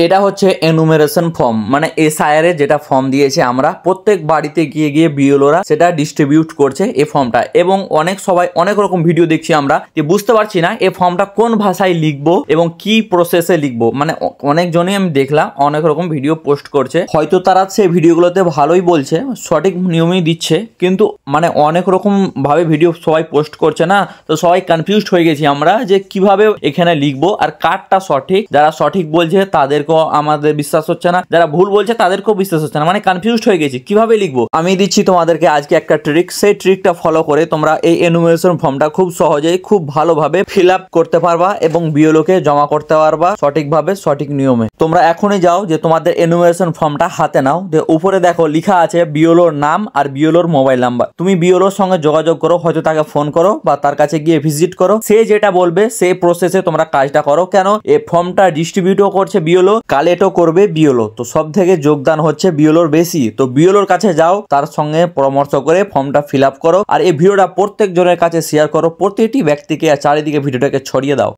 এটা হচ্ছে enumeration form, মানে এসআইআর এর যেটা ফর্ম দিয়েছে আমরা প্রত্যেক বাড়িতে গিয়ে গিয়ে বিএলওরা সেটা ডিস্ট্রিবিউট করছে এই ফর্মটা। এবং সবাই অনেক রকম ভিডিও দেখছি আমরা, যে বুঝতে পারছি না এই ফর্মটা কোন ভাষায় লিখবো এবং কি প্রসেসে লিখবো। মানে অনেকজনই আমি দেখলাম অনেক রকম ভিডিও পোস্ট করছে, হয়তো তারা সেই ভিডিওগুলোতে ভালোই বলছে, সঠিক নিয়মেই দিচ্ছে, কিন্তু মানে অনেক রকম ভাবে ভিডিও সবাই পোস্ট করছে না, তো সবাই কনফিউজড হয়ে গেছি আমরা যে কিভাবে এখানে লিখবো আর কারটা সঠিক। যারা সঠিক বলছে তাদেরকেও আমাদের বিশ্বাস হচ্ছে না, যারা ভুল বলছে তাদেরকেও বিশ্বাস হচ্ছে না, মানে কনফিউজড হয়ে গেছি কিভাবে লিখবো। আমি দিচ্ছি তোমাদেরকে আজকে একটা ট্রিক, সেই ট্রিকটা ফলো করে তোমরা এই এনুমেরেশন ফর্মটা খুব সহজেই খুব ভালোভাবে ফিল আপ করতে পারবা এবং বিএলওকে জমা করতে পারবা সঠিকভাবে সঠিক নিয়মে। তোমরা এখনই যাও যে তোমাদের এনুমেরেশন ফর্মটা হাতে নাও, যে উপরে দেখো লেখা আছে বিএলওর নাম আর বিএলওর মোবাইল নাম্বার। তুমি বিএলওর সঙ্গে যোগাযোগ করো, হয়তো তাকে ফোন করো বা তার কাছে গিয়ে ভিজিট করো, সে যেটা বলবে সেই প্রসেসে তোমরা কাজটা করো। কেন এই ফর্মটা ডিস্ট্রিবিউটও করছে বিএলও, কালেক্টও করবে বিএলও, তো সব থেকে যোগদান হচ্ছে বিএলওর বেশি। তো বিএলওর কাছে যাও, তার সঙ্গে পরামর্শ করে ফর্মটা ফিল আপ করো। আর এই ভিডিওটা প্রত্যেক জনের কাছে শেয়ার করো, প্রতিটি ব্যক্তিকে, আর চারিদিকে ভিডিওটাকে ছড়িয়ে দাও।